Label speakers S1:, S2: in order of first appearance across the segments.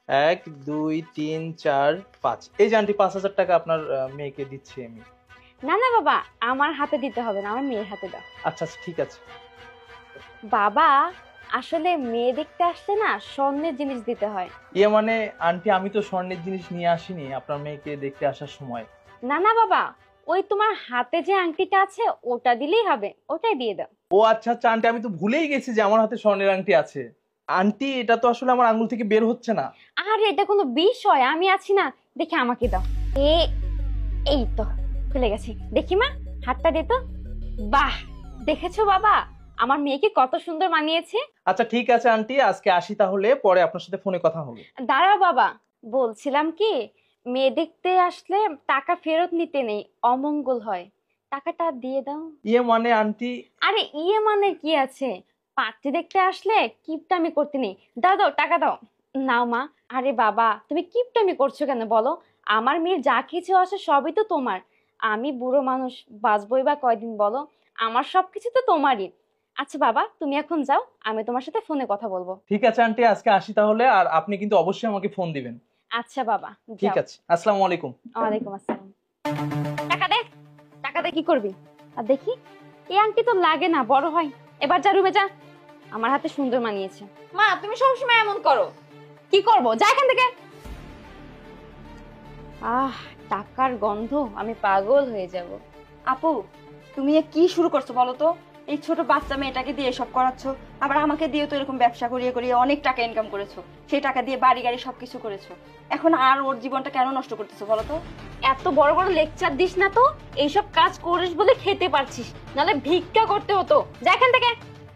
S1: এক, দুই, তিন, চার, পাঁচ। এই যে আন্টি, 5,000 টাকা আপনার মেয়েকে দিচ্ছি আমি।
S2: না না বাবা, আমার হাতে দিতে হবে না, আমার মেয়ের হাতে দাও।
S1: আচ্ছা আচ্ছা, ঠিক আছে।
S2: বাবা, আসলে মেয়ে দেখতে আসলে না স্বর্ণের জিনিস দিতে হয়।
S1: ইয়ে মানে আন্টি, আমি তো স্বর্ণের জিনিস নিয়ে আসিনি আপনার মেয়েকে দেখতে আসার সময়।
S2: না না বাবা, ওই তোমার হাতে যে আংটিটা আছে ওটা দিলেই হবে, ওটাই দিয়ে দাও।
S1: ও আচ্ছা আচ্ছা আন্টি, আমি তো ভুলেই গেছি যে আমার হাতে স্বর্ণের আংটি আছে। আন্টি, এটা তো আসলে আমার আঙ্গুল থেকে বের হচ্ছে না।
S2: আর এটা কোনো বিষয়, আমি আছি না, দেখে আমাকে দাও। এ এই তো খুলে গেছে, দেখি মা, হাতটা দে তো। বাহ, দেখেছো বাবা, আমার মেয়েকে কত সুন্দর মানিয়েছে।
S1: আচ্ছা ঠিক আছে আন্টি, আজকে আসি তাহলে, পরে আপনার সাথে ফোনে কথা হবে।
S2: দাঁড়াও বাবা, বলছিলাম কি, মেয়ে দেখতে আসলে টাকা ফেরত নিতে নেই, অমঙ্গল হয়, টাকাটা দিয়ে দাও।
S1: ইয়ে মানে আন্টি।
S2: আরে ইয়ে মানে কি আছে, পাত্রী দেখতে আসলে কিপটামি করতে নেই, দাও দাও টাকা দাও। নাও মা। আরে বাবা, তুমি কিপটামি করছো কেন বলো, আমার মেয়ের যা কিছু আছে সবই তো তোমার। আমি বুড়ো মানুষ, বাঁচবই বা কয়দিন বলো, আমার সবকিছু তো তোমারই। আচ্ছা বাবা, তুমি এখন যাও, আমি তোমার সাথে ফোনে কথা বলবো।
S1: ঠিক আছে আন্টি, আজকে আসি তাহলে, আর আপনি কিন্তু অবশ্যই আমাকে ফোন দিবেন।
S2: আচ্ছা বাবা,
S1: ঠিক
S2: যাও।
S1: আছে, আসসালামু আলাইকুম।
S2: ওয়ালাইকুম আসসালাম। টাকা দে, টাকা দে, কি করবি? আর দেখি, এই আংটি তো লাগে না, বড় হয়। এবার যা রুমে যা, আমার হাতে সুন্দর মানিয়েছে।
S3: মা, তুমি সবসময় এমন করো।
S2: কি করব, যা এখান থেকে। আহ, টাকার গন্ধ, আমি পাগল হয়ে যাব।
S3: আপু, তুমি এ কি শুরু করছো বলো তো? এই ছোট বাচ্চা মেয়েটাকে দিয়ে সব করাচ্ছো, আবার আমাকে দিয়ে তো এরকম ব্যবসা করিয়ে করিয়ে অনেক টাকা ইনকাম করেছো, সেই টাকা দিয়ে বাড়ি গাড়ি সবকিছু করেছো। এখন আর ওর জীবনটা কেন নষ্ট করতেছো বলো তো?
S2: এত বড় বড় লেকচার দিস না তো, এইসব কাজ করিস বলে খেতে পারছিস, নালে ভিক্ষা করতে হতো। যা এখান থেকে।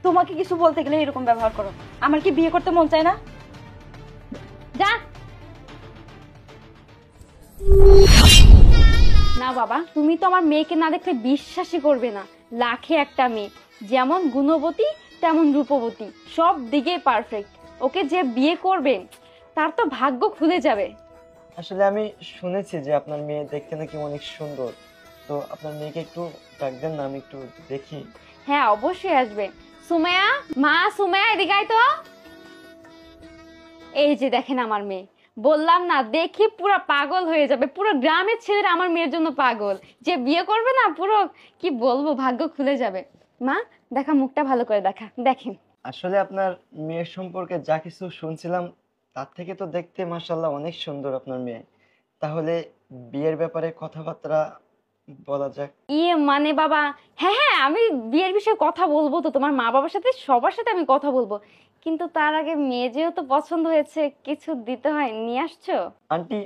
S3: তোমাকে কিছু বলতে গেলে এরকম ব্যবহার করো। আমার কি বিয়ে করতে মন চায় না?
S2: যা। না বাবা, তুমি তো আমার মেয়েকে না দেখলে বিশ্বাসই করবে না। লাখে একটা মেয়ে, যেমন গুণবতী তেমন রূপবতী, সব দিকে পারফেক্ট। ওকে যে বিয়ে করবে তার তো ভাগ্য খুলে যাবে।
S4: আসলে আমি শুনেছি যে আপনার মেয়ে দেখতে নাকি অনেক সুন্দর, তো আপনার মেয়েকে একটু ডাকবেন না, আমি একটু দেখি।
S2: হ্যাঁ অবশ্যই আসবে। সুমাইয়া, মা সুমাইয়া, এদিকে আয় তো। এই যে দেখেন আমার মেয়ে, বললাম না, দেখি পুরো পাগল হয়ে যাবে, পুরো গ্রামের ছেলেরা আমার মেয়ের জন্য পাগল। যে বিয়ে করবে না, পুরো কি বলবো, ভাগ্য খুলে যাবে। মা, দেখা, মুখটা ভালো করে দেখা, দেখেন।
S4: আসলে আপনার মেয়ের সম্পর্কে যা কিছু শুনছিলাম তার থেকে তো দেখতে মাশাআল্লাহ অনেক সুন্দর আপনার মেয়ে। তাহলে বিয়ের ব্যাপারে কথাবার্তা বলা যাক।
S2: ইয়ে মানে বাবা, হ্যাঁ হ্যাঁ, আমি বিয়ের বিষয়ে কথা বলবো তো, তোমার মা বাবার সাথে সবার সাথে আমি কথা বলবো, কিন্তু তার আগে মেয়ে যেহেতু পছন্দ হয়েছে, কিছু দিতে হয়, নিয়ে আসছো?
S4: আন্টি,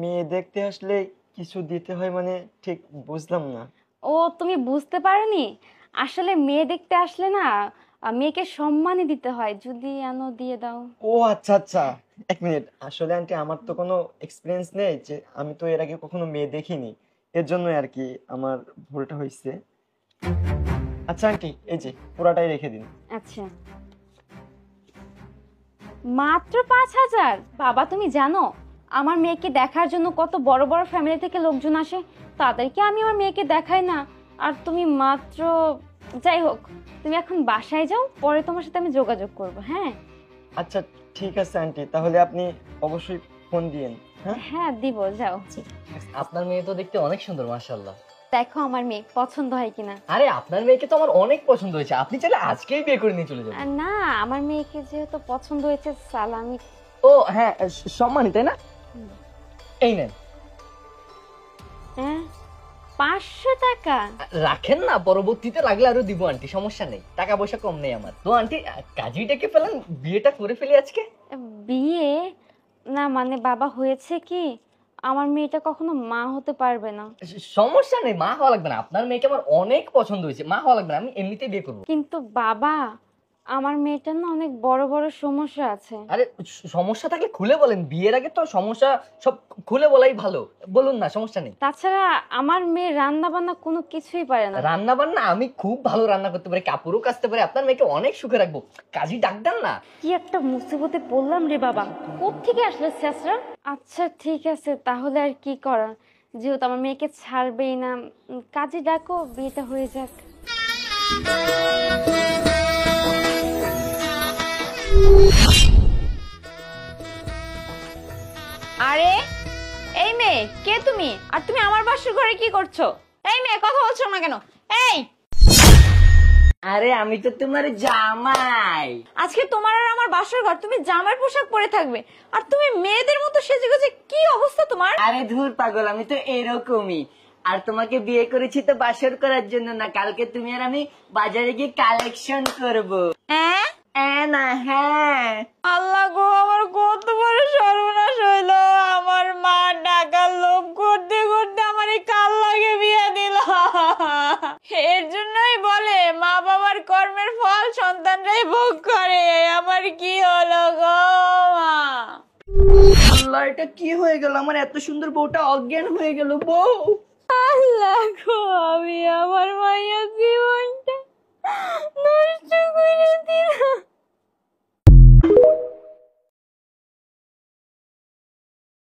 S4: মেয়ে দেখতে আসলে কিছু দিতে হয় মানে ঠিক বুঝলাম না।
S2: ও, তুমি বুঝতে পারোনি? আসলে মেয়ে দেখতে আসলে না, মেয়েকে সম্মানই দিতে হয়, যদি আনো দিয়ে দাও।
S4: ও আচ্ছা আচ্ছা, এক মিনিট। আসলে আন্টি, আমার তো কোনো এক্সপিরিয়েন্স নেই, যে আমি তো এর আগে কখনো মেয়ে দেখিনি, এর জন্য আর কি আমার ভুলটা হয়েছে। আচ্ছা আন্টি, এই যে পুরাটাই রেখে দিন।
S2: আচ্ছা, মাত্র 5,000? বাবা তুমি জানো আমার মেয়েকে দেখার জন্য কত বড় বড় ফ্যামিলি থেকে লোকজন আসে, তাদেরকে আমি আমার মেয়েকে দেখাই না, আর তুমি মাত্র। যাই হোক, তুমি এখন বাসায় যাও, পরে তোমার সাথে আমি যোগাযোগ করব। হ্যাঁ
S4: আচ্ছা ঠিক আছে আন্টি, তাহলে আপনি অবশ্যই ফোন দিয়েন। হ্যাঁ
S2: হ্যাঁ, দিব, যাও।
S5: আপনার মেয়ে তো দেখতে অনেক সুন্দর, মাশাআল্লাহ।
S2: দেখো আমার মেয়ে পছন্দ হয় কিনা।
S5: আরে আপনার মেয়েকে তো আমার অনেক পছন্দ হয়েছে, আপনি চাইলে আজকেই বিয়ে করে নিয়ে চলে যাবেন।
S2: না, আমার মেয়েকে যেহেতু পছন্দ হয়েছে, সালামি।
S5: ও হ্যাঁ, সম্মানই তাই না? এই নেন।
S2: হ্যাঁ, 500 টাকা?
S5: রাখেন না, পরবর্তীতে লাগলে আরো দিব আন্টি, সমস্যা নেই, টাকা পয়সা কম নেই আমার। তো আন্টি, কাজী ডেকে ফেলেন, বিয়েটা করে ফেলি আজকে।
S2: বিয়ে? না মানে বাবা, হয়েছে কি, আমার মেয়েটা কখনো মা হতে পারবে না।
S5: সমস্যা নেই, মা হওয়া লাগবে না, আপনার মেয়েকে আমার অনেক পছন্দ হয়েছে, মা হওয়া লাগবে না, আমি এমনিতেই বিয়ে করবো।
S2: কিন্তু বাবা, আমার মেয়েটার না অনেক বড় বড় সমস্যা আছে।
S5: আরে সমস্যা থাকলে খুলে বলেন, বিয়ের আগে তো সমস্যা সব খুলে বলাই ভালো, বলুন না, সমস্যা নেই।
S2: তাছাড়া আমার মেয়ে রান্না বান্না কোনো কিছুই পারে না।
S5: রান্না বান্না আমি খুব ভালো রান্না করতে পারি, কাপড়ও কাচতে পারি, আপনার মেয়েকে অনেক সুখে রাখবো, কাজী ডাক দেন না।
S2: কি একটা মুসিবতে পড়লাম রে বাবা, কোত্থেকে আসলে শেষরা। আচ্ছা ঠিক আছে, তাহলে আর কি করা, যেহেতু আমার মেয়েকে ছাড়বেই না, কাজে ডাকো, বিয়েটা হয়ে যাক। আরে এই মেয়ে, কে তুমি? আর তুমি আমার বাসর ঘরে কি করছো? এই মেয়ে, কথা বলছো না কেন? এই,
S5: আরে আমি তো তোমার জামাই।
S2: আজকে তোমার আর আমার বাসর ঘর, তুমি জামার পোশাক পরে থাকবে আর তুমি মেয়েদের মতো সেজেগুজে, কি অবস্থা তোমার?
S5: আরে ধুর পাগল, আমি তো এরকমই। আর তোমাকে বিয়ে করেছি তো বাসর করার জন্য না, কালকে তুমি আর আমি বাজারে গিয়ে কালেকশন করবো।
S2: হ্যাঁ
S5: না হ্যাঁ।
S2: আল্লাহ গো, আমার কত বড় সর্বনাশ হইলো। আমার মা টাকার লোভ করতে করতে আমার এই কাল লাগে বিয়ে দিল। এর জন্যই বলে মা বাবার কর্মের ফল সন্তানরাই ভোগ করে। আমার কি হলো গো মা?
S5: আল্লাহ, এটা কি হয়ে গেল? আমার এত সুন্দর বউটা অজ্ঞান হয়ে গেল। বউ,
S2: আল্লাহ গো, আমি আমার মায়ের জীবনটা নষ্ট করে দিলাম।